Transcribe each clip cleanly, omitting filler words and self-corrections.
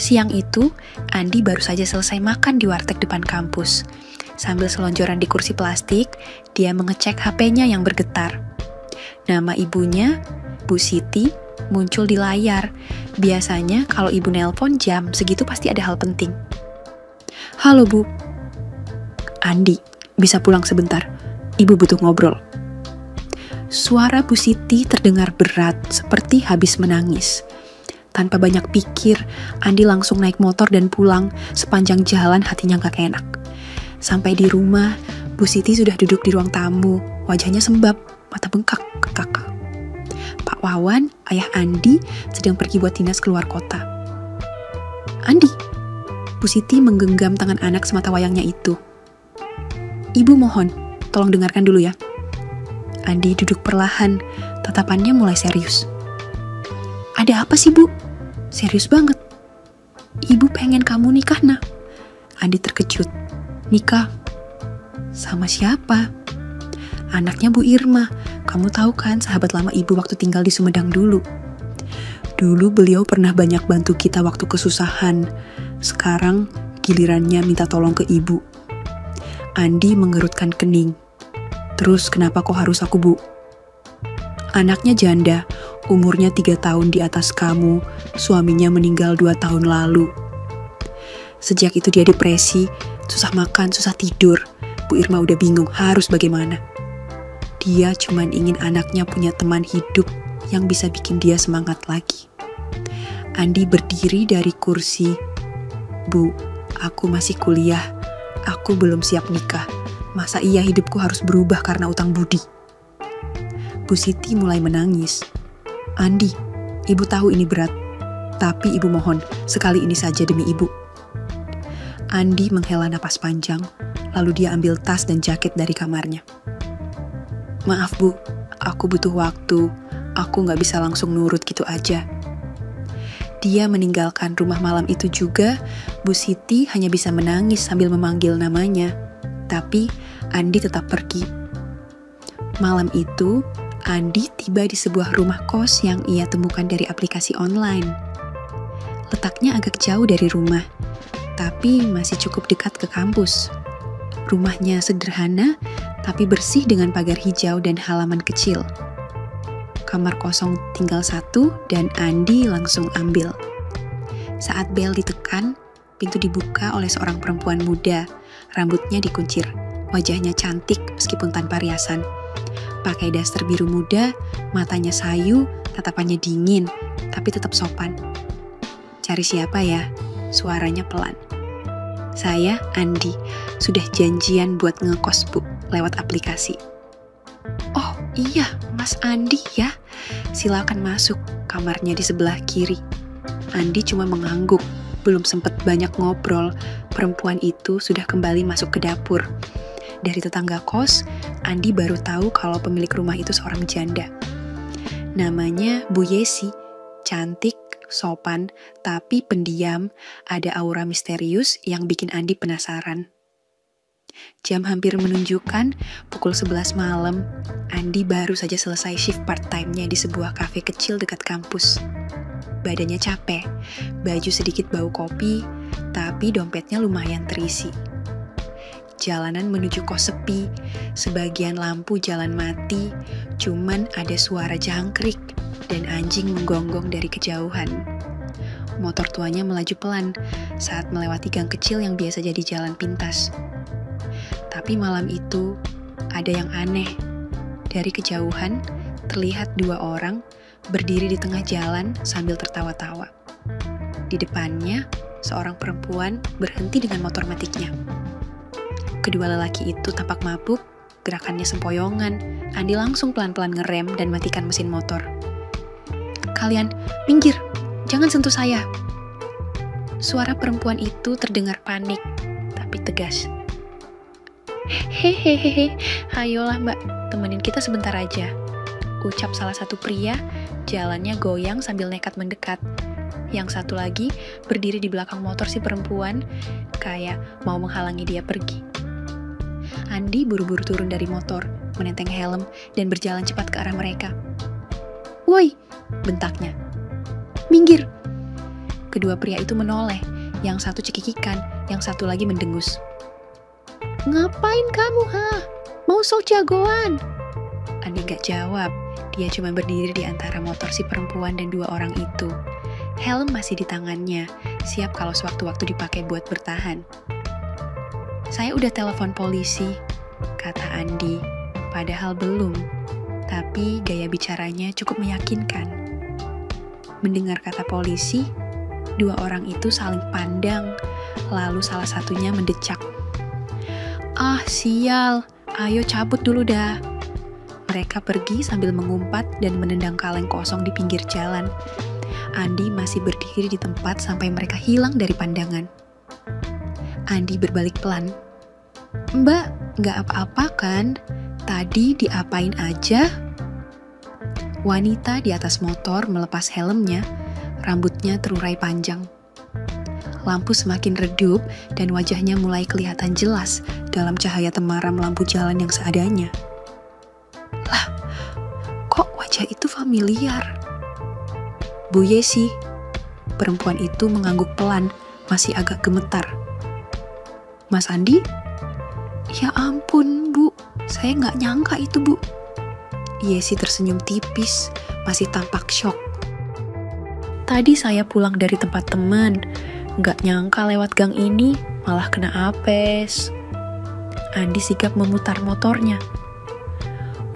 Siang itu, Andi baru saja selesai makan di warteg depan kampus. Sambil selonjoran di kursi plastik, dia mengecek HP-nya yang bergetar. Nama ibunya, Bu Siti, muncul di layar. Biasanya kalau ibu nelpon jam segitu pasti ada hal penting. Halo Bu. Andi, bisa pulang sebentar. Ibu butuh ngobrol. Suara Bu Siti terdengar berat seperti habis menangis. Tanpa banyak pikir, Andi langsung naik motor dan pulang. Sepanjang jalan hatinya gak enak. Sampai di rumah, Bu Siti sudah duduk di ruang tamu. Wajahnya sembab, mata bengkak ke kakak. Pak Wawan, ayah Andi, sedang pergi buat dinas keluar kota. Andi, Bu Siti menggenggam tangan anak semata wayangnya itu. Ibu mohon, tolong dengarkan dulu ya. Andi duduk perlahan, tatapannya mulai serius. Ada apa sih, Bu? Serius banget. Ibu pengen kamu nikah, Nak. Andi terkejut. Nikah? Sama siapa? Anaknya Bu Irma. Kamu tahu kan sahabat lama ibu waktu tinggal di Sumedang dulu. Dulu beliau pernah banyak bantu kita waktu kesusahan. Sekarang gilirannya minta tolong ke ibu. Andi mengerutkan kening. Terus kenapa kok harus aku, Bu? Anaknya janda, umurnya 3 tahun di atas kamu, suaminya meninggal 2 tahun lalu. Sejak itu dia depresi, susah makan, susah tidur. Bu Irma udah bingung harus bagaimana. Dia cuma ingin anaknya punya teman hidup yang bisa bikin dia semangat lagi. Andi berdiri dari kursi. Bu, aku masih kuliah. Aku belum siap nikah. Masa iya hidupku harus berubah karena utang budi? Bu Siti mulai menangis. Andi, ibu tahu ini berat. Tapi ibu mohon, sekali ini saja demi ibu. Andi menghela napas panjang, lalu dia ambil tas dan jaket dari kamarnya. Maaf Bu, aku butuh waktu. Aku gak bisa langsung nurut gitu aja. Dia meninggalkan rumah malam itu juga. Bu Siti hanya bisa menangis sambil memanggil namanya. Tapi Andi tetap pergi. Malam itu, Andi tiba di sebuah rumah kos yang ia temukan dari aplikasi online. Letaknya agak jauh dari rumah, tapi masih cukup dekat ke kampus. Rumahnya sederhana, tapi bersih dengan pagar hijau dan halaman kecil. Kamar kosong tinggal 1 dan Andi langsung ambil. Saat bel ditekan, pintu dibuka oleh seorang perempuan muda. Rambutnya dikuncir, wajahnya cantik meskipun tanpa riasan. Pakai daster biru muda, matanya sayu, tatapannya dingin, tapi tetap sopan. Cari siapa ya? Suaranya pelan. Saya, Andi, sudah janjian buat ngekos, Bu, lewat aplikasi. Oh iya, Mas Andi ya. Silakan masuk, kamarnya di sebelah kiri. Andi cuma mengangguk, belum sempat banyak ngobrol. Perempuan itu sudah kembali masuk ke dapur. Dari tetangga kos, Andi baru tahu kalau pemilik rumah itu seorang janda. Namanya Bu Yesi, cantik, sopan, tapi pendiam, ada aura misterius yang bikin Andi penasaran. Jam hampir menunjukkan pukul 11 malam, Andi baru saja selesai shift part-time-nya di sebuah kafe kecil dekat kampus. Badannya capek, baju sedikit bau kopi, tapi dompetnya lumayan terisi. Jalanan menuju kos sepi, sebagian lampu jalan mati, cuman ada suara jangkrik dan anjing menggonggong dari kejauhan. Motor tuanya melaju pelan saat melewati gang kecil yang biasa jadi jalan pintas. Tapi malam itu ada yang aneh. Dari kejauhan terlihat 2 orang berdiri di tengah jalan sambil tertawa-tawa. Di depannya, seorang perempuan berhenti dengan motor matiknya. Kedua lelaki itu tampak mabuk, gerakannya sempoyongan. Andi langsung pelan-pelan ngerem dan matikan mesin motor. Kalian, minggir, jangan sentuh saya. Suara perempuan itu terdengar panik, tapi tegas. Hehehehe, ayolah Mbak, temenin kita sebentar aja. Ucap salah satu pria, jalannya goyang sambil nekat mendekat. Yang satu lagi berdiri di belakang motor si perempuan, kayak mau menghalangi dia pergi. Andi buru-buru turun dari motor, menenteng helm, dan berjalan cepat ke arah mereka. Woi, bentaknya. Minggir. kedua pria itu menoleh. Yang satu cekikikan, yang satu lagi mendengus. "Ngapain kamu, Mau sok jagoan?" Andi gak jawab. Dia cuma berdiri di antara motor si perempuan dan dua orang itu. Helm masih di tangannya, siap kalau sewaktu-waktu dipakai buat bertahan. "Saya udah telepon polisi," kata Andi. Padahal belum, tapi gaya bicaranya cukup meyakinkan. Mendengar kata polisi, dua orang itu saling pandang, lalu salah satunya mendecak. "Ah, sial, ayo cabut dulu dah." Mereka pergi sambil mengumpat dan menendang kaleng kosong di pinggir jalan. Andi masih berdiri di tempat sampai mereka hilang dari pandangan. Andi berbalik pelan. "Mbak, nggak apa-apa kan? Tadi diapain aja?" Wanita di atas motor melepas helmnya, rambutnya terurai panjang. Lampu semakin redup dan wajahnya mulai kelihatan jelas dalam cahaya temaram lampu jalan yang seadanya. "Lah, kok wajah itu familiar?" "Bu Yesi." Perempuan itu mengangguk pelan, masih agak gemetar. "Mas Andi?" "Ya ampun, Bu. Saya nggak nyangka itu, Bu." Yesi tersenyum tipis, masih tampak syok. "Tadi saya pulang dari tempat teman. Nggak nyangka lewat gang ini, malah kena apes." Andi sigap memutar motornya.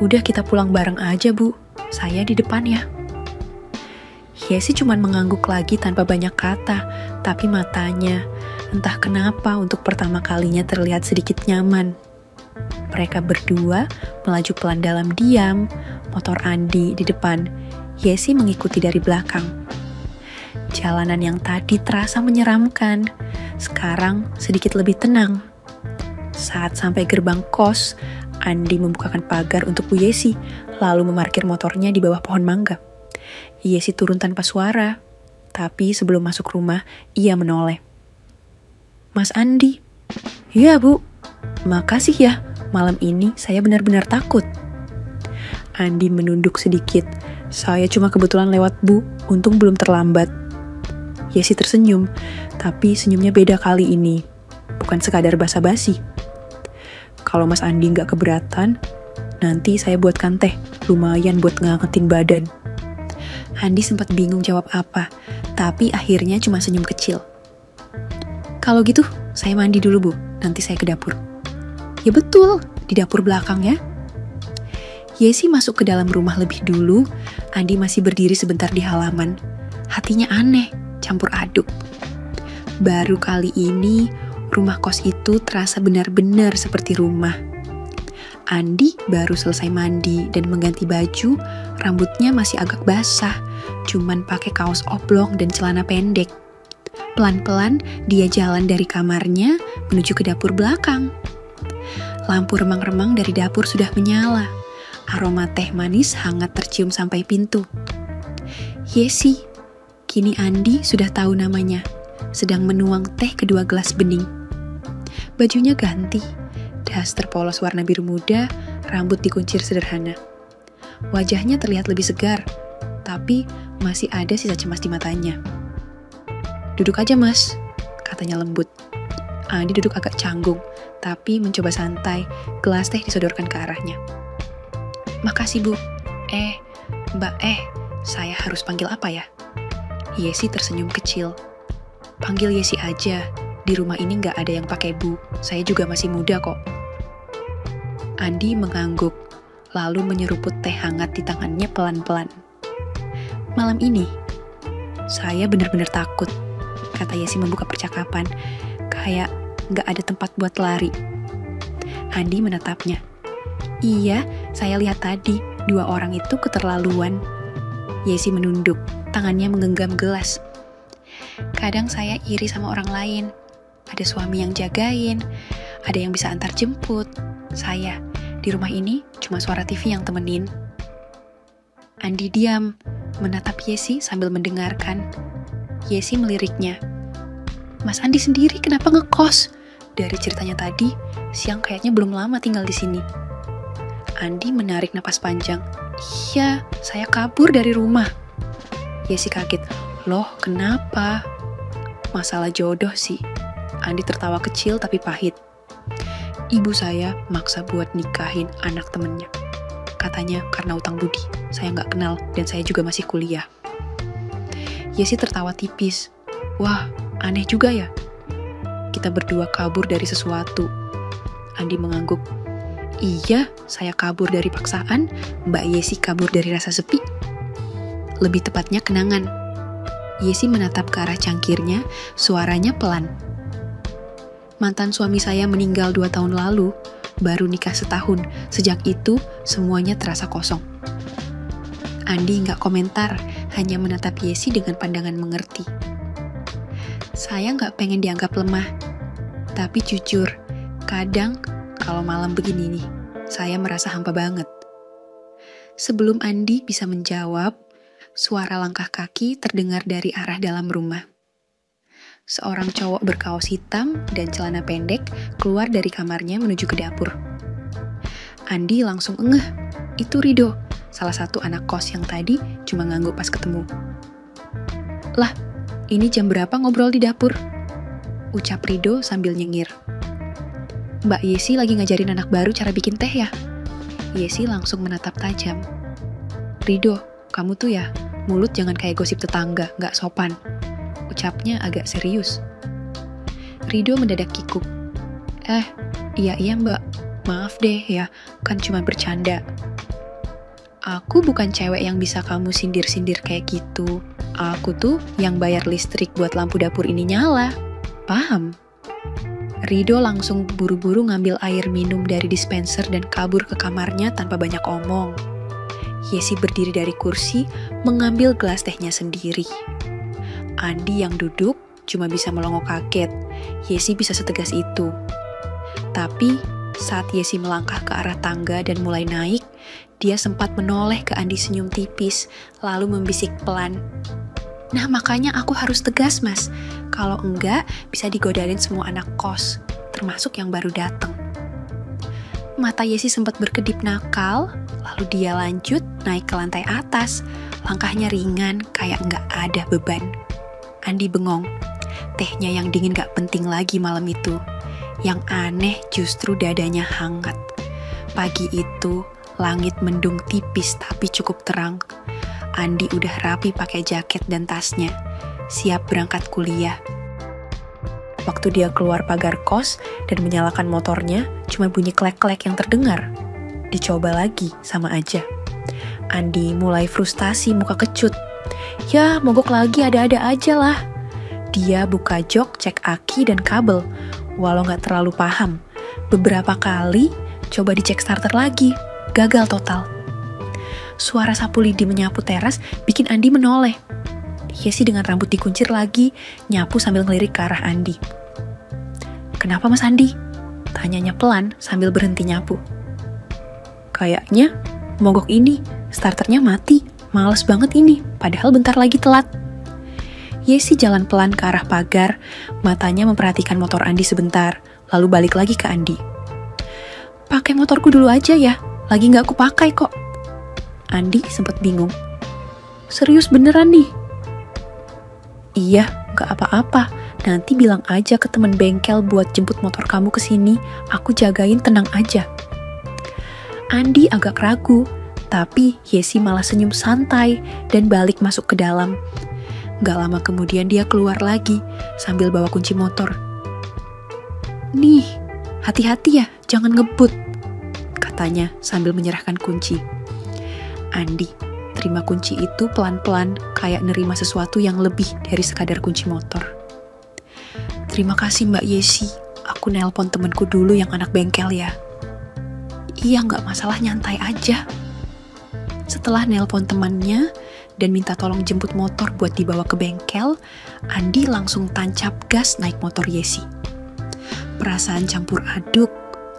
"Udah kita pulang bareng aja, Bu. Saya di depan ya." Yesi cuma mengangguk lagi tanpa banyak kata, tapi matanya, entah kenapa untuk pertama kalinya terlihat sedikit nyaman. Mereka berdua melaju pelan dalam diam, motor Andi di depan, Yesi mengikuti dari belakang. Jalanan yang tadi terasa menyeramkan, sekarang sedikit lebih tenang. Saat sampai gerbang kos, Andi membukakan pagar untuk Bu Yesi, lalu memarkir motornya di bawah pohon mangga. Yesi turun tanpa suara, tapi sebelum masuk rumah, ia menoleh. "Mas Andi." "Iya, Bu. Makasih ya, malam ini saya benar-benar takut." Andi menunduk sedikit. "Saya cuma kebetulan lewat, Bu. Untung belum terlambat." Yesi tersenyum, tapi senyumnya beda kali ini. Bukan sekadar basa-basi. "Kalau Mas Andi nggak keberatan, nanti saya buatkan teh. Lumayan buat ngangetin badan." Andi sempat bingung jawab apa, tapi akhirnya cuma senyum kecil. "Kalau gitu, saya mandi dulu, Bu. Nanti saya ke dapur." "Ya betul, di dapur belakang ya." Yesi masuk ke dalam rumah lebih dulu. Andi masih berdiri sebentar di halaman. Hatinya aneh, campur aduk. Baru kali ini, rumah kos itu terasa benar-benar seperti rumah. Andi baru selesai mandi dan mengganti baju, rambutnya masih agak basah, cuman pakai kaos oblong dan celana pendek. Pelan-pelan dia jalan dari kamarnya menuju ke dapur belakang. Lampu remang-remang dari dapur sudah menyala. Aroma teh manis hangat tercium sampai pintu. Yesi, kini Andi sudah tahu namanya, sedang menuang teh ke 2 gelas bening. Bajunya ganti, daster polos warna biru muda, rambut dikuncir sederhana. Wajahnya terlihat lebih segar, tapi masih ada sisa cemas di matanya. "Duduk aja, Mas," katanya lembut. Andi duduk agak canggung, tapi mencoba santai, gelas teh disodorkan ke arahnya. "Makasih, Bu. Mbak, saya harus panggil apa ya?" Yesi tersenyum kecil. "Panggil Yesi aja. Di rumah ini nggak ada yang pakai Bu. Saya juga masih muda kok." Andi mengangguk, lalu menyeruput teh hangat di tangannya pelan-pelan. "Malam ini, saya benar-benar takut," kata Yesi membuka percakapan. "Kayak nggak ada tempat buat lari." Andi menatapnya. "Iya, saya lihat tadi, 2 orang itu keterlaluan." Yesi menunduk, tangannya menggenggam gelas. "Kadang saya iri sama orang lain. Ada suami yang jagain, ada yang bisa antar jemput. Saya, di rumah ini cuma suara TV yang temenin." Andi diam, menatap Yesi sambil mendengarkan. Yesi meliriknya. "Mas Andi sendiri kenapa ngekos? Dari ceritanya tadi, siang kayaknya belum lama tinggal di sini." Andi menarik napas panjang. "Iya, saya kabur dari rumah." Yesi kaget. "Loh, kenapa?" Masalah jodoh sih. Andi tertawa kecil tapi pahit. Ibu saya maksa buat nikahin anak temennya. Katanya karena utang budi. Saya nggak kenal dan saya juga masih kuliah. Yesi tertawa tipis. Wah, aneh juga ya. Kita berdua kabur dari sesuatu. Andi mengangguk. Iya, saya kabur dari paksaan, Mbak Yesi kabur dari rasa sepi. Lebih tepatnya kenangan. Yesi menatap ke arah cangkirnya, suaranya pelan. Mantan suami saya meninggal 2 tahun lalu, baru nikah setahun. Sejak itu, semuanya terasa kosong. Andi nggak komentar, hanya menatap Yesi dengan pandangan mengerti. Saya nggak pengen dianggap lemah, tapi jujur, kadang kalau malam begini nih, saya merasa hampa banget. Sebelum Andi bisa menjawab, suara langkah kaki terdengar dari arah dalam rumah. Seorang cowok berkaos hitam dan celana pendek keluar dari kamarnya menuju ke dapur. Andi langsung ngeh, itu Rido, salah satu anak kos yang tadi cuma ngangguk pas ketemu. Lah, ini jam berapa ngobrol di dapur? Ucap Rido sambil nyengir. Mbak Yesi lagi ngajarin anak baru cara bikin teh ya? Yesi langsung menatap tajam. Rido, kamu tuh ya, mulut jangan kayak gosip tetangga, gak sopan. Ucapnya agak serius. Rido mendadak kikuk. Iya mbak, maaf deh ya, kan cuma bercanda. Aku bukan cewek yang bisa kamu sindir-sindir kayak gitu. Aku tuh yang bayar listrik buat lampu dapur ini nyala. Paham? Rido langsung buru-buru ngambil air minum dari dispenser dan kabur ke kamarnya tanpa banyak omong. Yesi berdiri dari kursi, mengambil gelas tehnya sendiri. Andi yang duduk cuma bisa melongo kaget. Yesi bisa setegas itu. Tapi saat Yesi melangkah ke arah tangga dan mulai naik, dia sempat menoleh ke Andi senyum tipis, lalu membisik pelan. Nah makanya aku harus tegas mas, kalau enggak bisa digodain semua anak kos, termasuk yang baru datang. Mata Yesi sempat berkedip nakal, lalu dia lanjut naik ke lantai atas, langkahnya ringan kayak enggak ada beban. Andi bengong, tehnya yang dingin gak penting lagi malam itu. Yang aneh justru dadanya hangat. Pagi itu, langit mendung tipis tapi cukup terang. Andi udah rapi pakai jaket dan tasnya, siap berangkat kuliah. Waktu dia keluar pagar kos dan menyalakan motornya, cuma bunyi klek-klek yang terdengar. Dicoba lagi, sama aja. Andi mulai frustasi, muka kecut. Ya, mogok lagi ada-ada aja lah. Dia buka jok, cek aki dan kabel, walau gak terlalu paham. Beberapa kali coba dicek starter lagi, gagal total. Suara sapu lidi menyapu teras bikin Andi menoleh. Yesi dengan rambut dikuncir lagi, nyapu sambil ngelirik ke arah Andi. Kenapa Mas Andi? Tanyanya pelan sambil berhenti nyapu. Kayaknya mogok ini, starternya mati. Males banget ini, padahal bentar lagi telat. Yesi jalan pelan ke arah pagar, matanya memperhatikan motor Andi sebentar, lalu balik lagi ke Andi. Pakai motorku dulu aja ya, lagi gak aku pakai kok. Andi sempat bingung. Serius beneran nih? Iya, gak apa-apa. Nanti bilang aja ke temen bengkel buat jemput motor kamu ke sini. Aku jagain, tenang aja. Andi agak ragu. Tapi Yesi malah senyum santai dan balik masuk ke dalam. Gak lama kemudian dia keluar lagi sambil bawa kunci motor. Nih, hati-hati ya, jangan ngebut, katanya sambil menyerahkan kunci. Andi terima kunci itu pelan-pelan kayak nerima sesuatu yang lebih dari sekadar kunci motor. Terima kasih Mbak Yesi, aku nelpon temenku dulu yang anak bengkel ya. Iya gak masalah, nyantai aja. Setelah nelpon temannya dan minta tolong jemput motor buat dibawa ke bengkel, Andi langsung tancap gas naik motor Yesi. Perasaan campur aduk,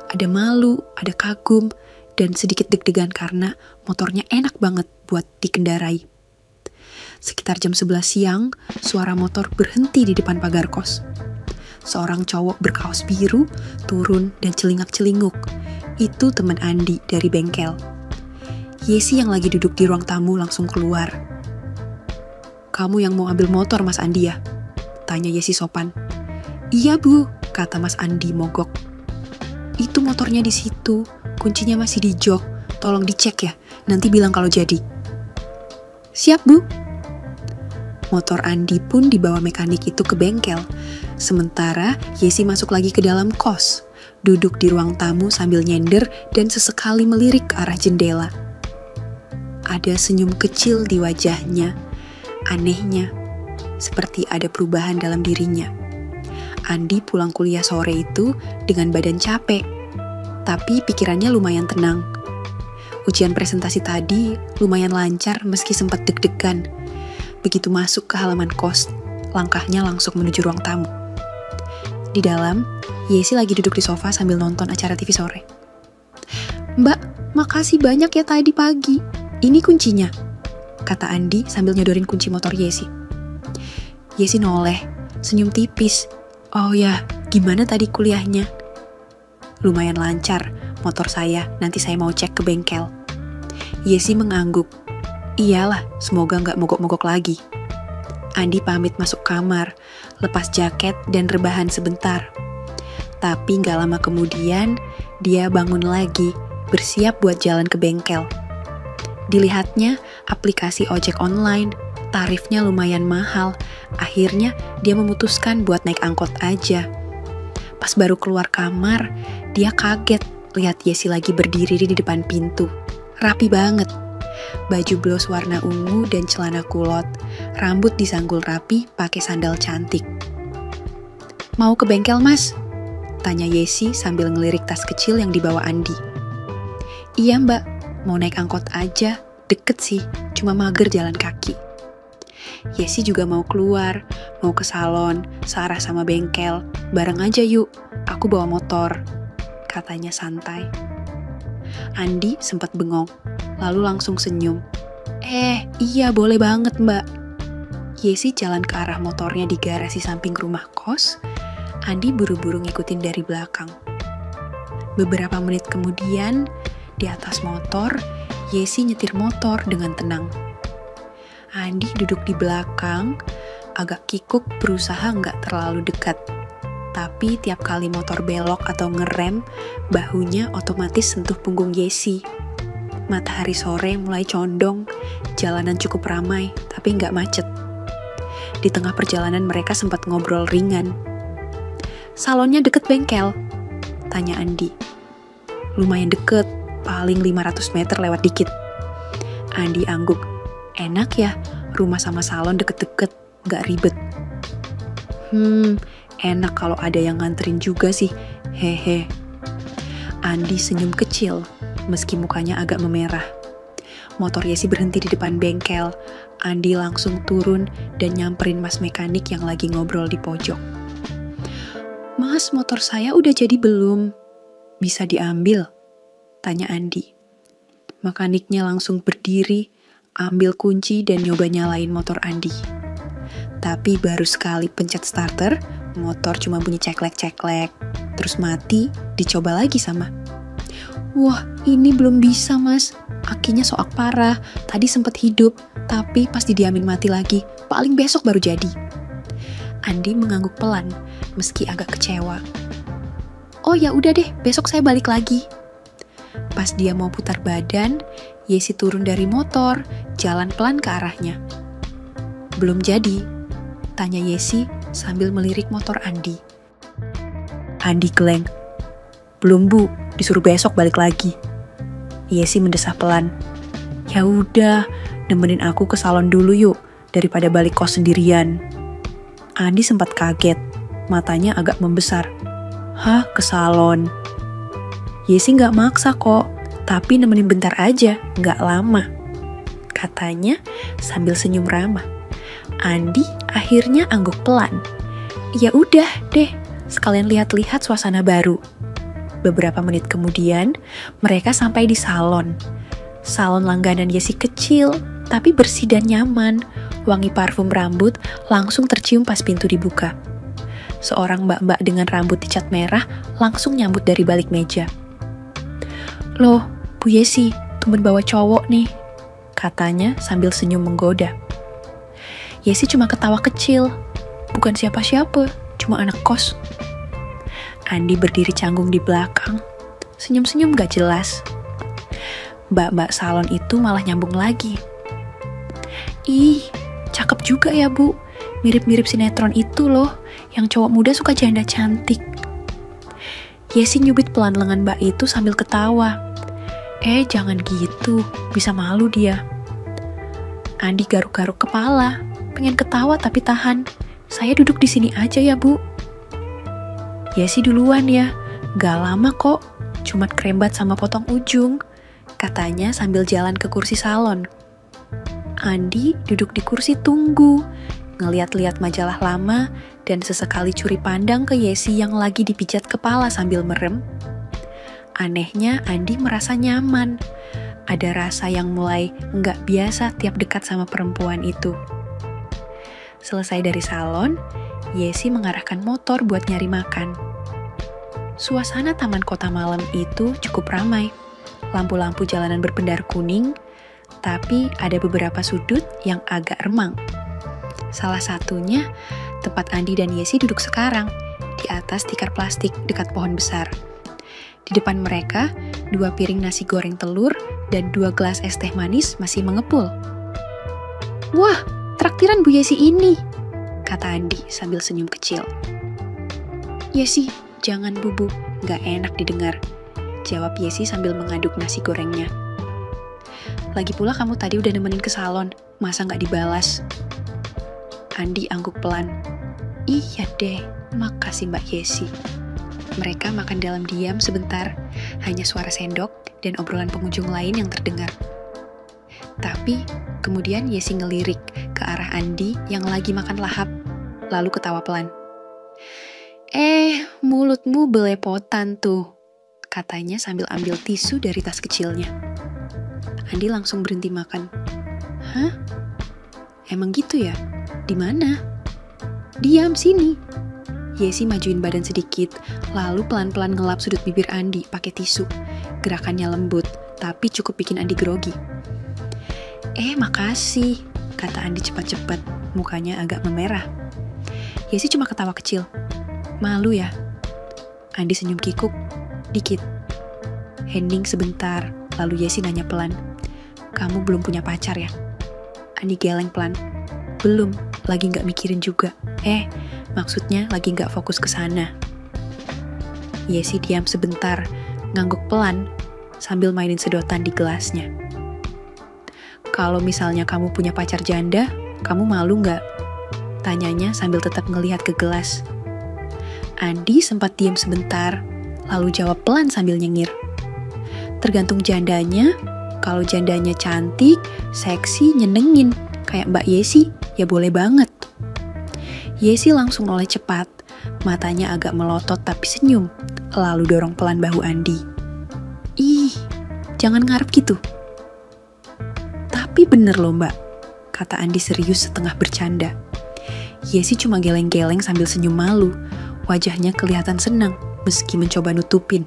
ada malu, ada kagum, dan sedikit deg-degan karena motornya enak banget buat dikendarai. Sekitar jam 11 siang, suara motor berhenti di depan pagar kos. Seorang cowok berkaos biru turun dan celingak-celinguk. Itu teman Andi dari bengkel. Yesi yang lagi duduk di ruang tamu langsung keluar. Kamu yang mau ambil motor Mas Andi ya? Tanya Yesi sopan. Iya Bu, kata Mas Andi mogok. Itu motornya di situ, kuncinya masih di jok. Tolong dicek ya, nanti bilang kalau jadi. Siap Bu. Motor Andi pun dibawa mekanik itu ke bengkel. Sementara Yesi masuk lagi ke dalam kos, duduk di ruang tamu sambil nyender dan sesekali melirik ke arah jendela. Ada senyum kecil di wajahnya. Anehnya, seperti ada perubahan dalam dirinya. Andi pulang kuliah sore itu dengan badan capek, tapi pikirannya lumayan tenang. Ujian presentasi tadi lumayan lancar meski sempat deg-degan. Begitu masuk ke halaman kos, langkahnya langsung menuju ruang tamu. Di dalam, Yesi lagi duduk di sofa sambil nonton acara TV sore. Mbak, makasih banyak ya tadi pagi. Ini kuncinya, kata Andi sambil nyodorin kunci motor Yesi. Yesi noleh, senyum tipis. Oh ya, gimana tadi kuliahnya? Lumayan lancar, motor saya, nanti saya mau cek ke bengkel. Yesi mengangguk. Iyalah, semoga nggak mogok-mogok lagi. Andi pamit masuk kamar, lepas jaket dan rebahan sebentar. Tapi nggak lama kemudian, dia bangun lagi, bersiap buat jalan ke bengkel. Dilihatnya aplikasi ojek online, tarifnya lumayan mahal. Akhirnya dia memutuskan buat naik angkot aja. Pas baru keluar kamar, dia kaget lihat Yesi lagi berdiri di depan pintu. Rapi banget. Baju blus warna ungu dan celana kulot, rambut disanggul rapi pakai sandal cantik. Mau ke bengkel Mas? Tanya Yesi sambil ngelirik tas kecil yang dibawa Andi. Iya Mbak, mau naik angkot aja, deket sih, cuma mager jalan kaki. Yesi juga mau keluar, mau ke salon, searah sama bengkel, bareng aja yuk, aku bawa motor, katanya santai. Andi sempat bengong, lalu langsung senyum. Iya boleh banget Mbak. Yesi jalan ke arah motornya di garasi samping rumah kos. Andi buru-buru ngikutin dari belakang. Beberapa menit kemudian, di atas motor, Yesi nyetir motor dengan tenang. Andi duduk di belakang, agak kikuk berusaha nggak terlalu dekat. Tapi tiap kali motor belok atau ngerem, bahunya otomatis sentuh punggung Yesi. Matahari sore mulai condong, jalanan cukup ramai, tapi nggak macet. Di tengah perjalanan mereka sempat ngobrol ringan. Salonnya deket bengkel? Tanya Andi. Lumayan deket, paling 500 meter lewat dikit. Andi angguk. Enak ya, rumah sama salon deket-deket, nggak ribet. Enak kalau ada yang nganterin juga sih, hehe. Andi senyum kecil, meski mukanya agak memerah. Motor Yesi berhenti di depan bengkel. Andi langsung turun dan nyamperin mas mekanik yang lagi ngobrol di pojok. Mas, motor saya udah jadi belum? Bisa diambil? Tanya Andi. Mekaniknya langsung berdiri, ambil kunci dan nyoba nyalain motor Andi. Tapi baru sekali pencet starter, motor cuma bunyi ceklek-ceklek. Terus mati, dicoba lagi sama. Wah, ini belum bisa Mas. Akinya soak parah, tadi sempet hidup, tapi pas didiamin mati lagi, paling besok baru jadi. Andi mengangguk pelan, meski agak kecewa. Oh ya udah deh, besok saya balik lagi. Pas dia mau putar badan, Yesi turun dari motor, jalan pelan ke arahnya. Belum jadi, tanya Yesi sambil melirik motor Andi. Andi geleng. Belum Bu, disuruh besok balik lagi. Yesi mendesah pelan. Ya udah, nemenin aku ke salon dulu yuk, daripada balik kos sendirian. Andi sempat kaget, matanya agak membesar. Hah, ke salon? Yesi nggak maksa kok, tapi nemenin bentar aja, nggak lama, katanya sambil senyum ramah. Andi akhirnya angguk pelan. Ya udah deh, sekalian lihat-lihat suasana baru. Beberapa menit kemudian, mereka sampai di salon. Salon langganan Yesi kecil, tapi bersih dan nyaman. Wangi parfum rambut langsung tercium pas pintu dibuka. Seorang mbak-mbak dengan rambut dicat merah langsung nyambut dari balik meja. Loh, Bu Yesi, tumben bawa cowok nih, katanya sambil senyum menggoda. Yesi cuma ketawa kecil. bukan siapa-siapa, cuma anak kos. Andi berdiri canggung di belakang, senyum-senyum gak jelas. Mbak-mbak salon itu malah nyambung lagi. Ih, cakep juga ya bu, mirip-mirip sinetron itu loh, yang cowok muda suka janda cantik. Yesi nyubit pelan lengan mbak itu sambil ketawa. Jangan gitu, bisa malu dia. Andi garuk-garuk kepala, pengen ketawa tapi tahan. Saya duduk di sini aja ya bu. Yesi duluan ya, gak lama kok, cuma krembat sama potong ujung, katanya sambil jalan ke kursi salon. Andi duduk di kursi tunggu, ngeliat-liat majalah lama, dan sesekali curi pandang ke Yesi yang lagi dipijat kepala sambil merem. Anehnya Andi merasa nyaman, ada rasa yang mulai nggak biasa tiap dekat sama perempuan itu. Selesai dari salon, Yesi mengarahkan motor buat nyari makan. Suasana taman kota malam itu cukup ramai. Lampu-lampu jalanan berpendar kuning, tapi ada beberapa sudut yang agak remang. Salah satunya, tempat Andi dan Yesi duduk sekarang, di atas tikar plastik dekat pohon besar. Di depan mereka, 2 piring nasi goreng telur dan 2 gelas es teh manis masih mengepul. Wah, traktiran Bu Yesi ini, kata Andi sambil senyum kecil. Yesi, jangan bubu, gak enak didengar, jawab Yesi sambil mengaduk nasi gorengnya. Lagi pula kamu tadi udah nemenin ke salon, masa gak dibalas? Andi angguk pelan. Iya deh, makasih Mbak Yesi. Mereka makan dalam diam sebentar, hanya suara sendok dan obrolan pengunjung lain yang terdengar. Tapi kemudian Yesi ngelirik ke arah Andi yang lagi makan lahap, lalu ketawa pelan. Mulutmu belepotan tuh, katanya sambil ambil tisu dari tas kecilnya. Andi langsung berhenti makan. Hah? Emang gitu ya? Di mana? Diam sini. Yesi majuin badan sedikit, lalu pelan-pelan ngelap sudut bibir Andi pakai tisu. Gerakannya lembut, tapi cukup bikin Andi grogi. Makasih, kata Andi cepat-cepat, mukanya agak memerah. Yesi cuma ketawa kecil. Malu ya? Andi senyum kikuk, dikit. Hening sebentar, lalu Yesi nanya pelan. Kamu belum punya pacar ya? Andi geleng pelan. Belum, lagi gak mikirin juga. Maksudnya lagi gak fokus ke sana. Yesi diam sebentar, ngangguk pelan, sambil mainin sedotan di gelasnya. Kalau misalnya kamu punya pacar janda, kamu malu gak? Tanyanya sambil tetap ngelihat ke gelas. Andi sempat diam sebentar, lalu jawab pelan sambil nyengir. Tergantung jandanya, kalau jandanya cantik, seksi, nyenengin, kayak Mbak Yesi, ya boleh banget. Yesi langsung noleh cepat, matanya agak melotot tapi senyum, lalu dorong pelan bahu Andi. Ih, jangan ngarep gitu. Tapi bener loh mbak, kata Andi serius setengah bercanda. Yesi cuma geleng-geleng sambil senyum malu, wajahnya kelihatan senang meski mencoba nutupin.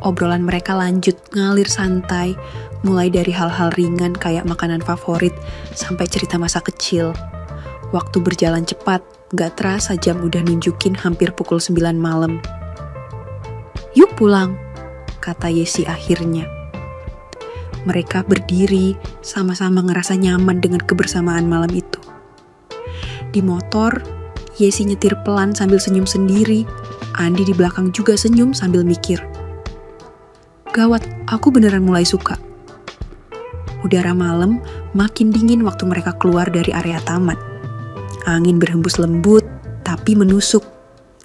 Obrolan mereka lanjut ngalir santai, mulai dari hal-hal ringan kayak makanan favorit sampai cerita masa kecil. Waktu berjalan cepat, gak terasa jam udah nunjukin hampir pukul 9 malam. Yuk pulang, kata Yesi akhirnya. Mereka berdiri, sama-sama ngerasa nyaman dengan kebersamaan malam itu. Di motor, Yesi nyetir pelan sambil senyum sendiri. Andi di belakang juga senyum sambil mikir. Gawat, aku beneran mulai suka. Udara malam makin dingin waktu mereka keluar dari area taman. Angin berhembus lembut, tapi menusuk.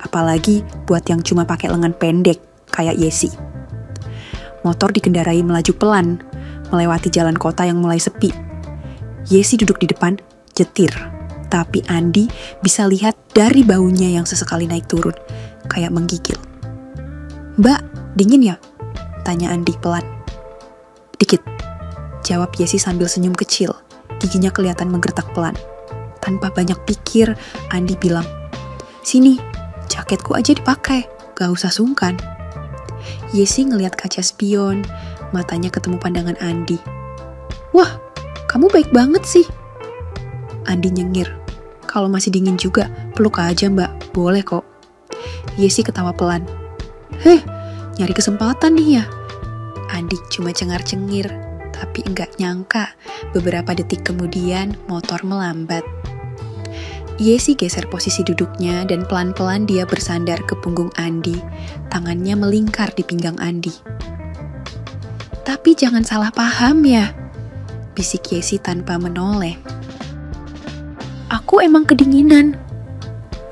Apalagi buat yang cuma pakai lengan pendek, kayak Yesi. Motor dikendarai melaju pelan, melewati jalan kota yang mulai sepi. Yesi duduk di depan, jetir. Tapi Andi bisa lihat dari baunya yang sesekali naik turun, kayak menggigil. Mbak, dingin ya? Tanya Andi pelan. Dikit, jawab Yesi sambil senyum kecil. Giginya kelihatan menggertak pelan. Tanpa banyak pikir, Andi bilang, sini, jaketku aja dipakai, gak usah sungkan. Yesi ngeliat kaca spion, matanya ketemu pandangan Andi. Wah, kamu baik banget sih. Andi nyengir. Kalau masih dingin juga, peluk aja mbak, boleh kok. Yesi ketawa pelan. Heh, nyari kesempatan nih ya. Andi cuma cengar-cengir, tapi enggak nyangka beberapa detik kemudian motor melambat. Yesi geser posisi duduknya dan pelan-pelan dia bersandar ke punggung Andi, tangannya melingkar di pinggang Andi. Tapi jangan salah paham ya, bisik Yesi tanpa menoleh. Aku emang kedinginan.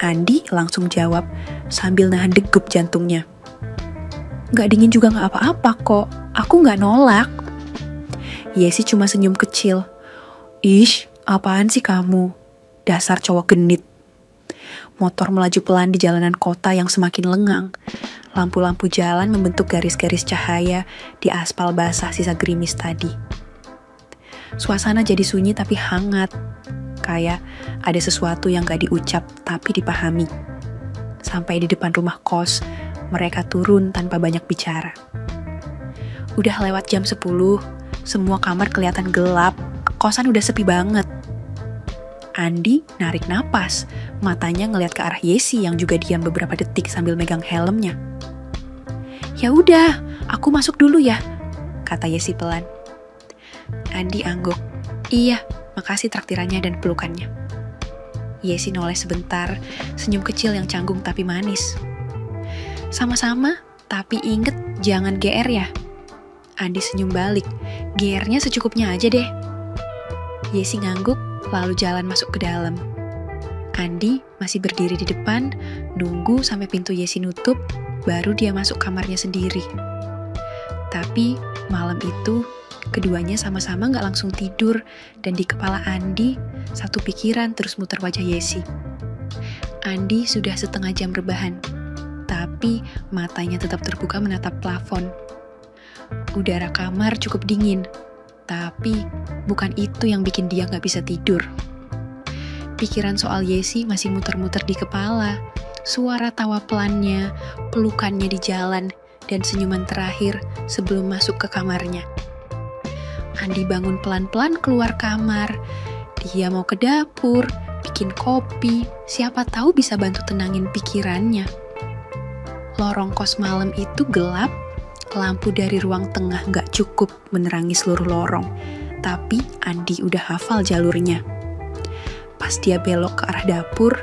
Andi langsung jawab sambil nahan degup jantungnya. Gak dingin juga gak apa-apa kok, aku gak nolak. Yesi cuma senyum kecil. Ish, apaan sih kamu? Dasar cowok genit. Motor melaju pelan di jalanan kota yang semakin lengang. Lampu-lampu jalan membentuk garis-garis cahaya di aspal basah sisa gerimis tadi. Suasana jadi sunyi tapi hangat. Kayak ada sesuatu yang gak diucap tapi dipahami. Sampai di depan rumah kos, mereka turun tanpa banyak bicara. Udah lewat jam 10, semua kamar kelihatan gelap, kosan udah sepi banget. Andi narik napas, matanya ngeliat ke arah Yesi yang juga diam beberapa detik sambil megang helmnya. Ya udah, aku masuk dulu ya, kata Yesi pelan. Andi angguk. Iya, makasih traktirannya dan pelukannya. Yesi noleh sebentar, senyum kecil yang canggung tapi manis. Sama-sama, tapi inget jangan GR ya. Andi senyum balik, GR-nya secukupnya aja deh. Yesi ngangguk, lalu jalan masuk ke dalam. Andi masih berdiri di depan, nunggu sampai pintu Yesi nutup, baru dia masuk kamarnya sendiri. Tapi malam itu, keduanya sama-sama gak langsung tidur, dan di kepala Andi, satu pikiran terus muter wajah Yesi. Andi sudah setengah jam rebahan, tapi matanya tetap terbuka menatap plafon. Udara kamar cukup dingin, tapi bukan itu yang bikin dia gak bisa tidur. Pikiran soal Yesi masih muter-muter di kepala. Suara tawa pelannya, pelukannya di jalan, dan senyuman terakhir sebelum masuk ke kamarnya. Andi bangun pelan-pelan keluar kamar. Dia mau ke dapur, bikin kopi, siapa tahu bisa bantu tenangin pikirannya. Lorong kos malam itu gelap, lampu dari ruang tengah gak cukup menerangi seluruh lorong, tapi Andi udah hafal jalurnya. Pas dia belok ke arah dapur,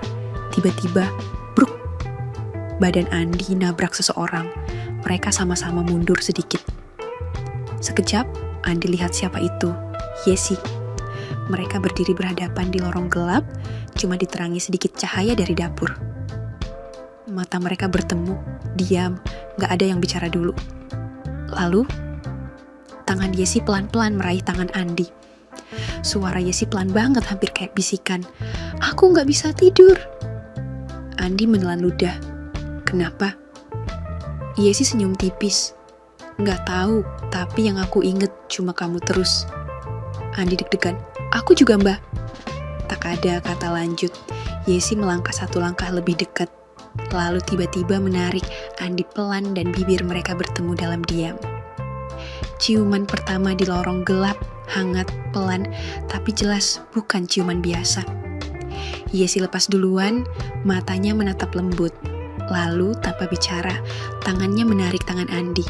tiba-tiba, bruk, badan Andi nabrak seseorang. Mereka sama-sama mundur sedikit. Sekejap, Andi lihat siapa itu, Yesi. Mereka berdiri berhadapan di lorong gelap, cuma diterangi sedikit cahaya dari dapur. Mata mereka bertemu, diam, gak ada yang bicara dulu. Lalu, tangan Yesi pelan-pelan meraih tangan Andi. Suara Yesi pelan banget, hampir kayak bisikan. Aku gak bisa tidur. Andi menelan ludah. Kenapa? Yesi senyum tipis. Gak tahu, tapi yang aku inget cuma kamu terus. Andi deg-degan. Aku juga mbak. Tak ada kata lanjut. Yesi melangkah satu langkah lebih dekat. Lalu tiba-tiba menarik Andi pelan dan bibir mereka bertemu dalam diam. Ciuman pertama di lorong gelap, hangat, pelan, tapi jelas bukan ciuman biasa. Yesi lepas duluan, matanya menatap lembut. Lalu tanpa bicara, tangannya menarik tangan Andi.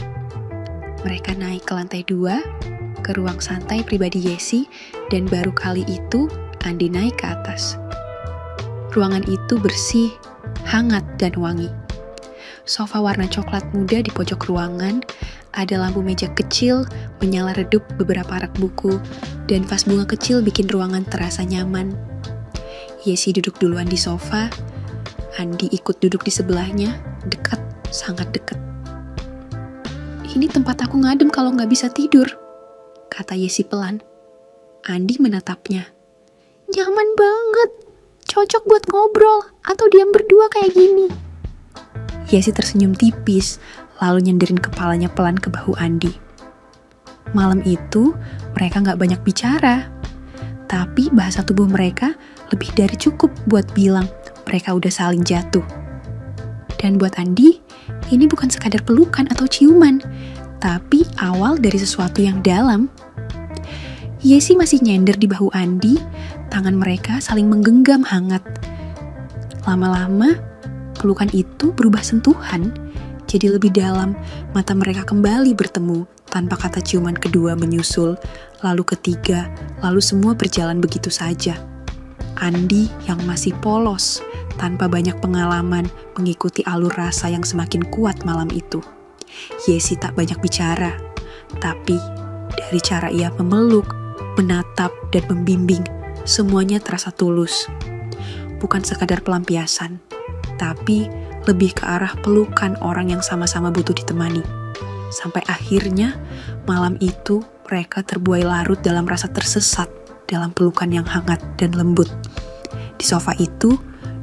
Mereka naik ke lantai 2, ke ruang santai pribadi Yesi, dan baru kali itu Andi naik ke atas. Ruangan itu bersih, hangat dan wangi. Sofa warna coklat muda di pojok ruangan, ada lampu meja kecil menyala redup beberapa rak buku, dan vas bunga kecil bikin ruangan terasa nyaman. Yesi duduk duluan di sofa, Andi ikut duduk di sebelahnya, dekat, sangat dekat. Ini tempat aku ngadem kalau nggak bisa tidur, kata Yesi pelan. Andi menatapnya. Nyaman banget, cocok buat ngobrol atau diam berdua kayak gini. Yesi tersenyum tipis, lalu nyenderin kepalanya pelan ke bahu Andi. Malam itu, mereka nggak banyak bicara. Tapi bahasa tubuh mereka lebih dari cukup buat bilang mereka udah saling jatuh. Dan buat Andi, ini bukan sekadar pelukan atau ciuman, tapi awal dari sesuatu yang dalam. Yesi masih nyender di bahu Andi, Tangan mereka saling menggenggam hangat. Lama-lama, pelukan itu berubah sentuhan, jadi lebih dalam. Mata mereka kembali bertemu, tanpa kata ciuman kedua menyusul, lalu ketiga, lalu semua berjalan begitu saja. Andi yang masih polos, tanpa banyak pengalaman, mengikuti alur rasa yang semakin kuat malam itu. Yesi tak banyak bicara, tapi dari cara ia memeluk, menatap, dan membimbing, semuanya terasa tulus. Bukan sekadar pelampiasan, tapi lebih ke arah pelukan orang yang sama-sama butuh ditemani. Sampai akhirnya, malam itu mereka terbuai larut dalam rasa tersesat dalam pelukan yang hangat dan lembut. Di sofa itu,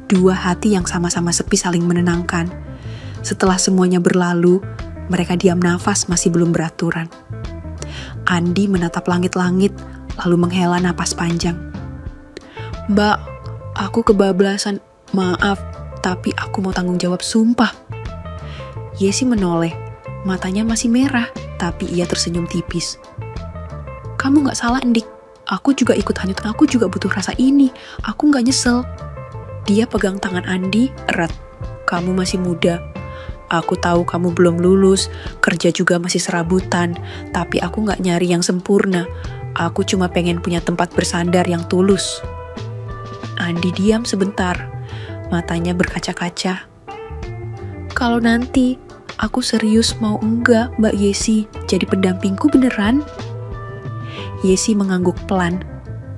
dua hati yang sama-sama sepi saling menenangkan. Setelah semuanya berlalu, mereka diam nafas masih belum beraturan. Andi menatap langit-langit, lalu menghela napas panjang. "Mbak, aku kebablasan, maaf, tapi aku mau tanggung jawab, sumpah." Yesi menoleh, matanya masih merah, tapi ia tersenyum tipis. "Kamu gak salah, Ndik. Aku juga ikut hanyut, aku juga butuh rasa ini. Aku gak nyesel." Dia pegang tangan Andi erat. "Kamu masih muda. Aku tahu kamu belum lulus, kerja juga masih serabutan, tapi aku gak nyari yang sempurna. Aku cuma pengen punya tempat bersandar yang tulus." Andi diam sebentar, matanya berkaca-kaca. "Kalau nanti aku serius mau enggak, Mbak Yesi, jadi pendampingku beneran?" Yesi mengangguk pelan.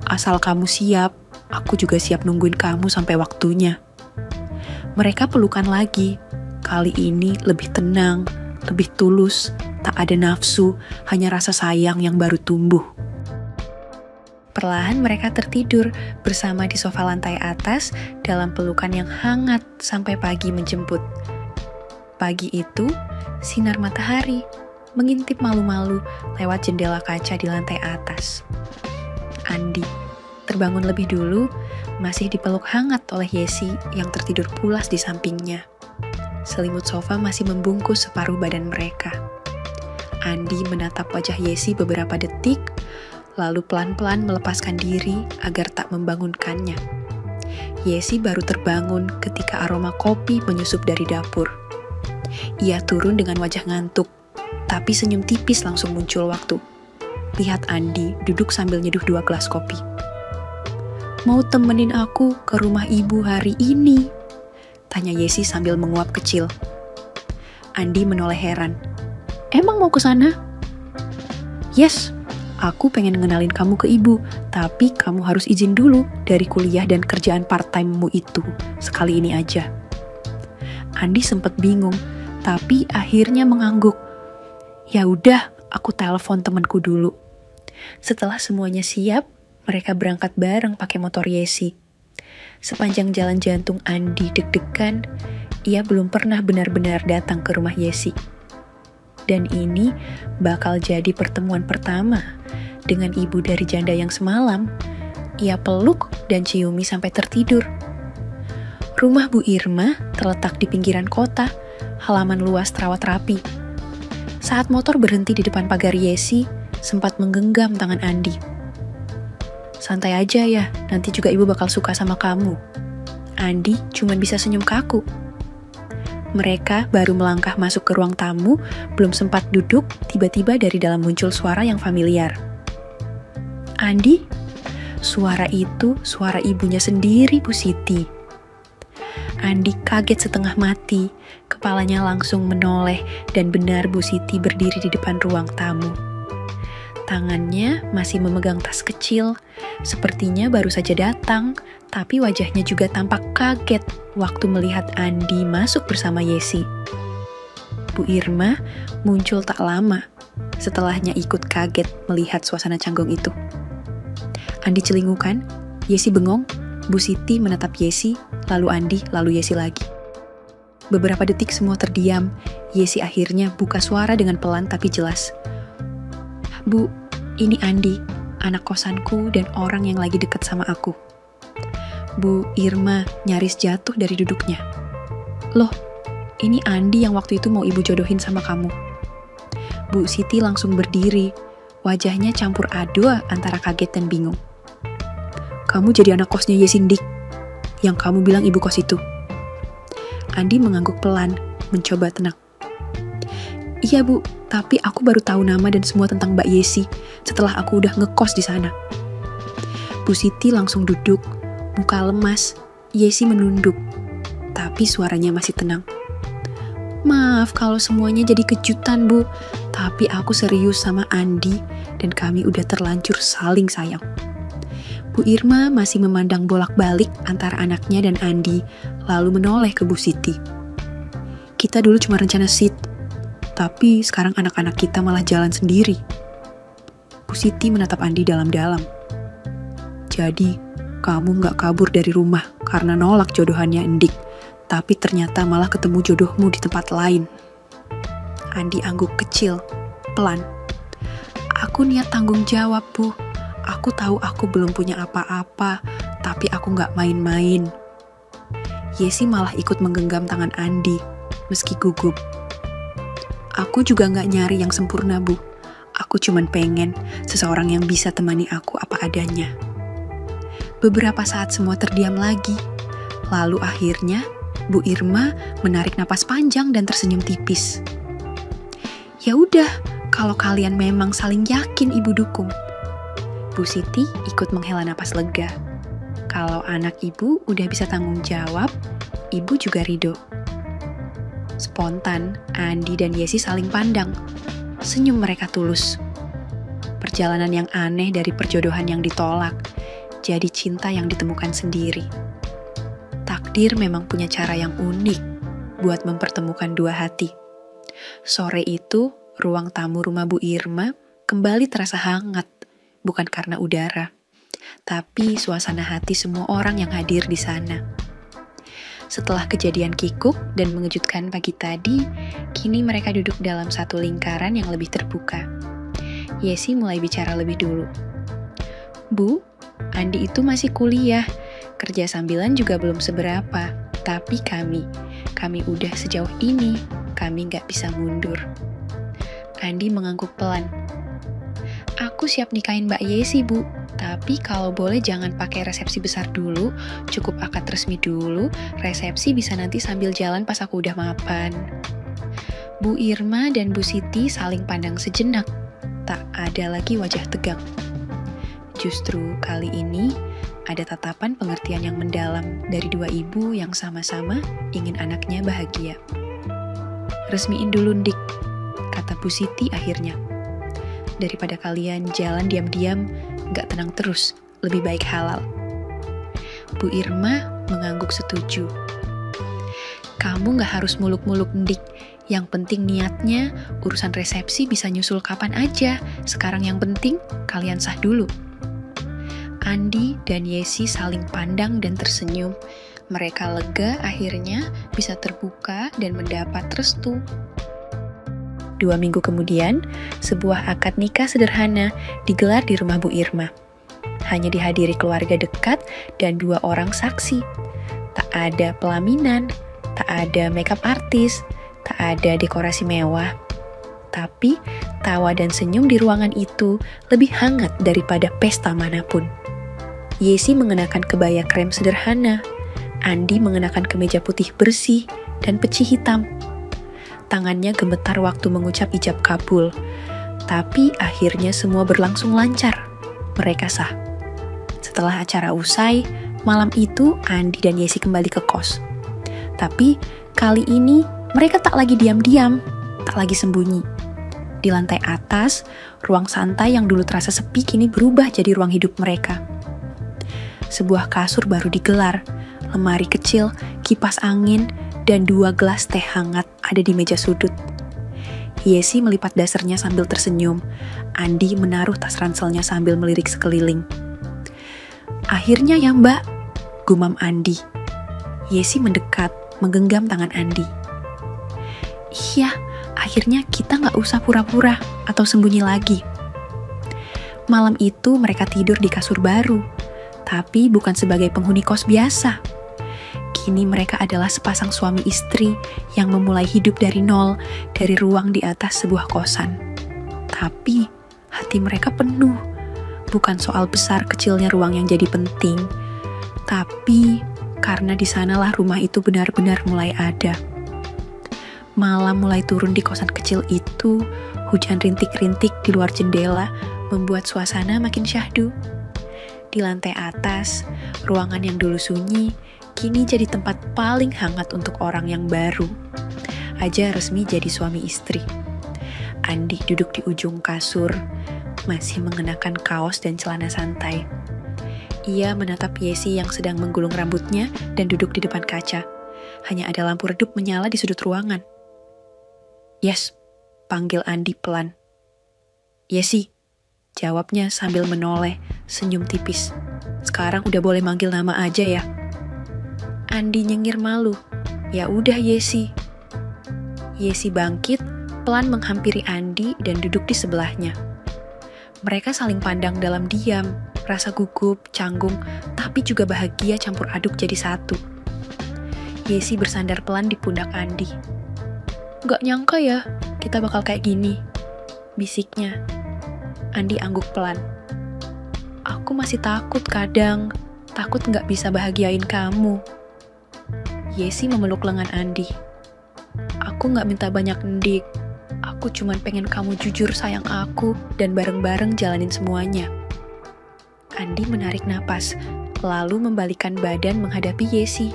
"Asal kamu siap, aku juga siap nungguin kamu sampai waktunya." Mereka pelukan lagi. Kali ini lebih tenang, lebih tulus, tak ada nafsu, hanya rasa sayang yang baru tumbuh. Perlahan mereka tertidur bersama di sofa lantai atas dalam pelukan yang hangat sampai pagi menjemput. Pagi itu, sinar matahari mengintip malu-malu lewat jendela kaca di lantai atas. Andi terbangun lebih dulu, masih dipeluk hangat oleh Yesi yang tertidur pulas di sampingnya. Selimut sofa masih membungkus separuh badan mereka. Andi menatap wajah Yesi beberapa detik, lalu pelan-pelan melepaskan diri agar tak membangunkannya. Yesi baru terbangun ketika aroma kopi menyusup dari dapur. Ia turun dengan wajah ngantuk, tapi senyum tipis langsung muncul waktu lihat Andi duduk sambil nyeduh 2 gelas kopi. "Mau temenin aku ke rumah ibu hari ini?" tanya Yesi sambil menguap kecil. Andi menoleh heran. "Emang mau ke sana?" "Yes, aku pengen ngenalin kamu ke ibu, tapi kamu harus izin dulu dari kuliah dan kerjaan part-time-mu itu, sekali ini aja." Andi sempat bingung, tapi akhirnya mengangguk. "Ya udah, aku telepon temanku dulu." Setelah semuanya siap, mereka berangkat bareng pakai motor Yesi. Sepanjang jalan jantung Andi deg-degan, ia belum pernah benar-benar datang ke rumah Yesi. Dan ini bakal jadi pertemuan pertama dengan ibu dari janda yang semalam ia peluk dan ciumi sampai tertidur. Rumah Bu Irma terletak di pinggiran kota, halaman luas terawat rapi. Saat motor berhenti di depan pagar Yesi, sempat menggenggam tangan Andi. "Santai aja ya, nanti juga ibu bakal suka sama kamu." Andi cuma bisa senyum kaku. Mereka baru melangkah masuk ke ruang tamu, belum sempat duduk, tiba-tiba dari dalam muncul suara yang familiar. "Andi?" Suara itu suara ibunya sendiri, Bu Siti. Andi kaget setengah mati, kepalanya langsung menoleh dan benar Bu Siti berdiri di depan ruang tamu. Tangannya masih memegang tas kecil, sepertinya baru saja datang, tapi wajahnya juga tampak kaget waktu melihat Andi masuk bersama Yesi. Bu Irma muncul tak lama, setelahnya ikut kaget melihat suasana canggung itu. Andi celingukan, Yesi bengong, Bu Siti menatap Yesi, lalu Andi, lalu Yesi lagi. Beberapa detik semua terdiam, Yesi akhirnya buka suara dengan pelan tapi jelas. "Bu, ini Andi, anak kosanku dan orang yang lagi dekat sama aku." Bu Irma nyaris jatuh dari duduknya. "Loh, ini Andi yang waktu itu mau ibu jodohin sama kamu." Bu Siti langsung berdiri, wajahnya campur aduk antara kaget dan bingung. kamu jadi anak kosnya Yesindik, yang kamu bilang ibu kos itu. Andi mengangguk pelan, mencoba tenang. Iya Bu, tapi aku baru tahu nama dan semua tentang Mbak Yesi setelah aku udah ngekos di sana. Bu Siti langsung duduk, muka lemas. Yesi menunduk, tapi suaranya masih tenang. Maaf kalau semuanya jadi kejutan Bu, tapi aku serius sama Andi dan kami udah terlanjur saling sayang. Bu Irma masih memandang bolak-balik antara anaknya dan Andi, lalu menoleh ke Bu Siti. Kita dulu cuma rencana sit, tapi sekarang anak-anak kita malah jalan sendiri. Bu Siti menatap Andi dalam-dalam. Jadi, kamu gak kabur dari rumah karena nolak jodohannya Endik, tapi ternyata malah ketemu jodohmu di tempat lain. Andi angguk kecil, pelan. Aku niat tanggung jawab, Bu. Aku tahu aku belum punya apa-apa, tapi aku gak main-main. Yesi malah ikut menggenggam tangan Andi, meski gugup. Aku juga gak nyari yang sempurna, Bu. Aku cuman pengen seseorang yang bisa temani aku apa adanya. Beberapa saat semua terdiam lagi. Lalu akhirnya, Bu Irma menarik napas panjang dan tersenyum tipis. Ya udah, kalau kalian memang saling yakin Ibu dukung. Bu Siti ikut menghela napas lega. Kalau anak Ibu udah bisa tanggung jawab, Ibu juga ridho. Spontan, Andi dan Yesi saling pandang. Senyum mereka tulus. Perjalanan yang aneh dari perjodohan yang ditolak, jadi cinta yang ditemukan sendiri. Takdir memang punya cara yang unik buat mempertemukan dua hati. Sore itu, ruang tamu rumah Bu Irma kembali terasa hangat, bukan karena udara, tapi suasana hati semua orang yang hadir di sana. Setelah kejadian kikuk dan mengejutkan pagi tadi, kini mereka duduk dalam satu lingkaran yang lebih terbuka. Yesi mulai bicara lebih dulu. Bu, Andi itu masih kuliah, kerja sambilan juga belum seberapa, tapi kami udah sejauh ini, kami gak bisa mundur. Andi mengangguk pelan. Aku siap nikahin Mbak Yesi, Bu. Tapi kalau boleh jangan pakai resepsi besar dulu, cukup akad resmi dulu, resepsi bisa nanti sambil jalan pas aku udah mapan. Bu Irma dan Bu Siti saling pandang sejenak, tak ada lagi wajah tegang. Justru kali ini, ada tatapan pengertian yang mendalam dari dua ibu yang sama-sama ingin anaknya bahagia. Resmiin dulu, Dik, kata Bu Siti akhirnya. Daripada kalian jalan diam-diam, gak tenang terus, lebih baik halal. Bu Irma mengangguk setuju. Kamu gak harus muluk-muluk, Dik. Yang penting niatnya, urusan resepsi bisa nyusul kapan aja. Sekarang yang penting, kalian sah dulu. Andi dan Yesi saling pandang dan tersenyum. Mereka lega akhirnya bisa terbuka dan mendapat restu. 2 minggu kemudian, sebuah akad nikah sederhana digelar di rumah Bu Irma. Hanya dihadiri keluarga dekat dan 2 orang saksi. Tak ada pelaminan, tak ada makeup artis, tak ada dekorasi mewah. Tapi, tawa dan senyum di ruangan itu lebih hangat daripada pesta manapun. Yesi mengenakan kebaya krem sederhana, Andi mengenakan kemeja putih bersih dan peci hitam. Tangannya gemetar waktu mengucap ijab kabul. Tapi akhirnya semua berlangsung lancar. Mereka sah. Setelah acara usai, malam itu Andi dan Yesi kembali ke kos. Tapi kali ini mereka tak lagi diam-diam, tak lagi sembunyi. Di lantai atas, ruang santai yang dulu terasa sepi kini berubah jadi ruang hidup mereka. Sebuah kasur baru digelar, lemari kecil, kipas angin, dan 2 gelas teh hangat ada di meja sudut. Yesi melipat dasarnya sambil tersenyum. Andi menaruh tas ranselnya sambil melirik sekeliling. Akhirnya ya Mbak, gumam Andi. Yesi mendekat, menggenggam tangan Andi. Iya, akhirnya kita gak usah pura-pura atau sembunyi lagi. Malam itu mereka tidur di kasur baru, tapi bukan sebagai penghuni kos biasa. Kini mereka adalah sepasang suami istri yang memulai hidup dari nol, dari ruang di atas sebuah kosan. Tapi hati mereka penuh. bukan soal besar kecilnya ruang yang jadi penting, tapi karena di sanalah rumah itu benar-benar mulai ada. Malam mulai turun di kosan kecil itu, hujan rintik-rintik di luar jendela membuat suasana makin syahdu. Di lantai atas, ruangan yang dulu sunyi, kini jadi tempat paling hangat untuk orang yang baru aja resmi jadi suami istri. Andi duduk di ujung kasur, masih mengenakan kaos dan celana santai. Ia menatap Yesi yang sedang menggulung rambutnya dan duduk di depan kaca. Hanya ada lampu redup menyala di sudut ruangan. "Yes," panggil Andi pelan. "Yesi," jawabnya sambil menoleh, senyum tipis. "Sekarang udah boleh manggil nama aja ya." Andi nyengir malu. "Ya udah Yesi." Yesi bangkit, pelan menghampiri Andi dan duduk di sebelahnya. Mereka saling pandang dalam diam, rasa gugup, canggung, tapi juga bahagia campur aduk jadi satu. Yesi bersandar pelan di pundak Andi. "Gak nyangka ya, kita bakal kayak gini," bisiknya. Andi angguk pelan. "Aku masih takut kadang, takut gak bisa bahagiain kamu." Yesi memeluk lengan Andi. "Aku gak minta banyak ndik. Aku cuman pengen kamu jujur sayang aku dan bareng-bareng jalanin semuanya." Andi menarik napas, lalu membalikkan badan menghadapi Yesi.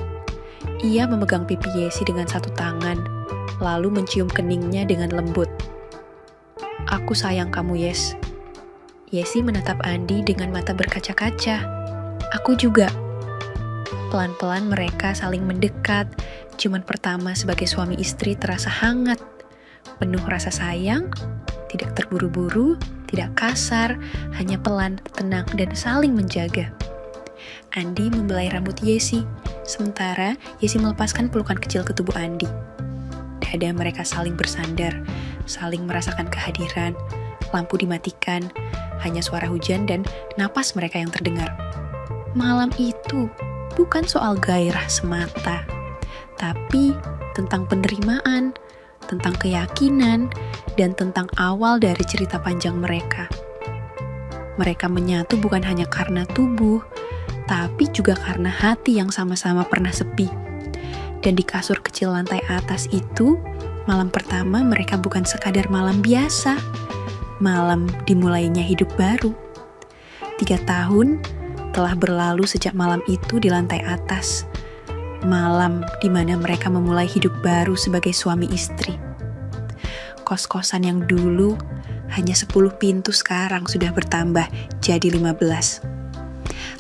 Ia memegang pipi Yesi dengan satu tangan, lalu mencium keningnya dengan lembut. "Aku sayang kamu, Yes." Yesi menatap Andi dengan mata berkaca-kaca. "Aku juga." Pelan-pelan mereka saling mendekat, ciuman pertama sebagai suami istri terasa hangat, penuh rasa sayang, tidak terburu-buru, tidak kasar, hanya pelan, tenang, dan saling menjaga. Andi membelai rambut Yesi, sementara Yesi melepaskan pelukan kecil ke tubuh Andi. Dada mereka saling bersandar, saling merasakan kehadiran, lampu dimatikan, hanya suara hujan dan napas mereka yang terdengar. Malam itu bukan soal gairah semata, tapi tentang penerimaan, tentang keyakinan, dan tentang awal dari cerita panjang mereka. Mereka menyatu bukan hanya karena tubuh, tapi juga karena hati yang sama-sama pernah sepi. Dan di kasur kecil lantai atas itu, malam pertama mereka bukan sekadar malam biasa, malam dimulainya hidup baru. 3 tahun telah berlalu sejak malam itu di lantai atas, malam di mana mereka memulai hidup baru sebagai suami istri. Kos-kosan yang dulu hanya 10 pintu sekarang sudah bertambah jadi 15.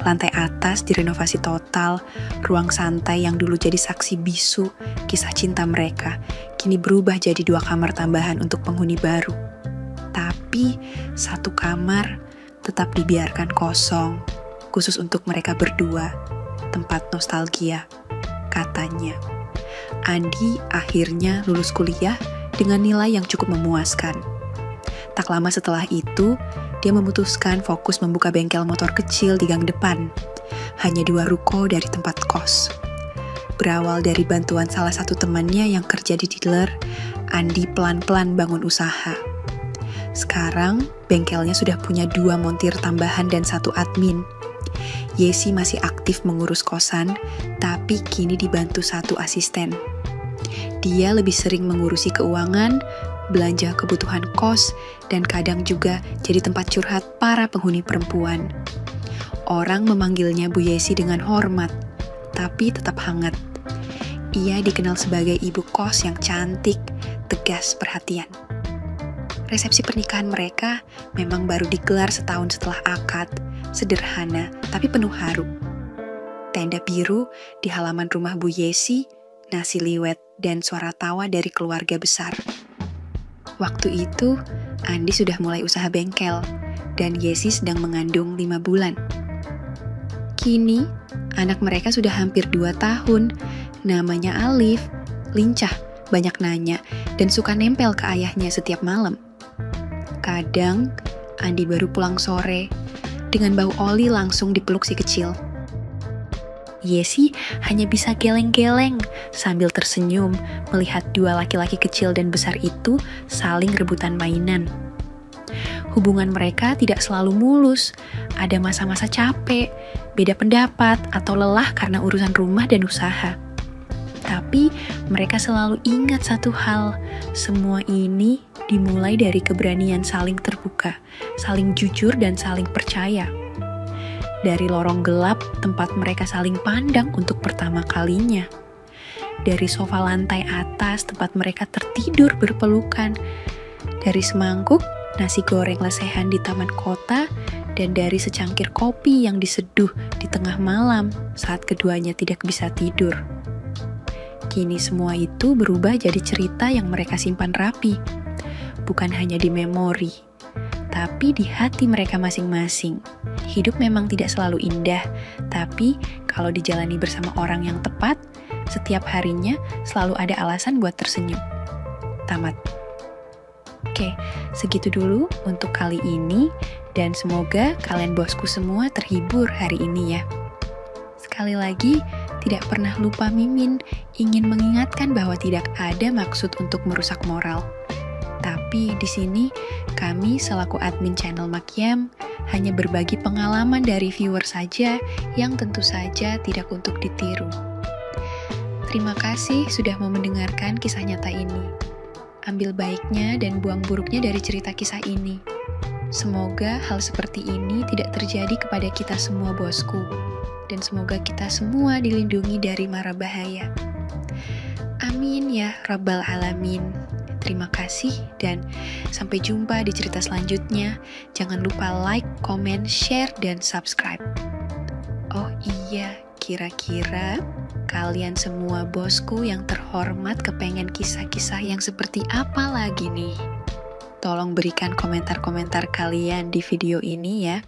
Lantai atas direnovasi total, ruang santai yang dulu jadi saksi bisu kisah cinta mereka, kini berubah jadi 2 kamar tambahan untuk penghuni baru. Tapi 1 kamar tetap dibiarkan kosong, khusus untuk mereka berdua, tempat nostalgia, katanya. Andi akhirnya lulus kuliah dengan nilai yang cukup memuaskan. Tak lama setelah itu, dia memutuskan fokus membuka bengkel motor kecil di gang depan, hanya 2 ruko dari tempat kos. Berawal dari bantuan salah satu temannya yang kerja di dealer, Andi pelan-pelan bangun usaha. Sekarang, bengkelnya sudah punya 2 montir tambahan dan 1 admin. Yesi masih aktif mengurus kosan, tapi kini dibantu 1 asisten. Dia lebih sering mengurusi keuangan, belanja kebutuhan kos, dan kadang juga jadi tempat curhat para penghuni perempuan. Orang memanggilnya Bu Yesi dengan hormat, tapi tetap hangat. Ia dikenal sebagai ibu kos yang cantik, tegas, perhatian. Resepsi pernikahan mereka memang baru digelar setahun setelah akad, sederhana tapi penuh haru. Tenda biru di halaman rumah Bu Yesi, nasi liwet, dan suara tawa dari keluarga besar. Waktu itu, Andi sudah mulai usaha bengkel, dan Yesi sedang mengandung 5 bulan. Kini, anak mereka sudah hampir 2 tahun, namanya Alif, lincah, banyak nanya, dan suka nempel ke ayahnya setiap malam. Kadang, Andi baru pulang sore, dengan bau oli langsung dipeluk si kecil. Yesi hanya bisa geleng-geleng sambil tersenyum melihat 2 laki-laki kecil dan besar itu saling rebutan mainan. Hubungan mereka tidak selalu mulus, ada masa-masa capek, beda pendapat, atau lelah karena urusan rumah dan usaha. Tapi mereka selalu ingat satu hal, semua ini dimulai dari keberanian saling terbuka, saling jujur dan saling percaya. Dari lorong gelap tempat mereka saling pandang untuk pertama kalinya. Dari sofa lantai atas tempat mereka tertidur berpelukan. Dari semangkuk nasi goreng lesehan di taman kota, dan dari secangkir kopi yang diseduh di tengah malam saat keduanya tidak bisa tidur. Kini semua itu berubah jadi cerita yang mereka simpan rapi. Bukan hanya di memori, tapi di hati mereka masing-masing. Hidup memang tidak selalu indah, tapi kalau dijalani bersama orang yang tepat, setiap harinya selalu ada alasan buat tersenyum. Tamat. Oke, segitu dulu untuk kali ini, dan semoga kalian bosku semua terhibur hari ini ya. Sekali lagi, tidak pernah lupa Mimin ingin mengingatkan bahwa tidak ada maksud untuk merusak moral. Tapi di sini, kami selaku admin channel Makiam hanya berbagi pengalaman dari viewer saja yang tentu saja tidak untuk ditiru. Terima kasih sudah mau mendengarkan kisah nyata ini. Ambil baiknya dan buang buruknya dari cerita kisah ini. Semoga hal seperti ini tidak terjadi kepada kita semua bosku. Dan semoga kita semua dilindungi dari mara bahaya. Amin ya Rabbal Alamin. Terima kasih dan sampai jumpa di cerita selanjutnya. Jangan lupa like, komen, share, dan subscribe. Oh iya, kira-kira kalian semua bosku yang terhormat kepengen kisah-kisah yang seperti apa lagi nih? Tolong berikan komentar-komentar kalian di video ini ya.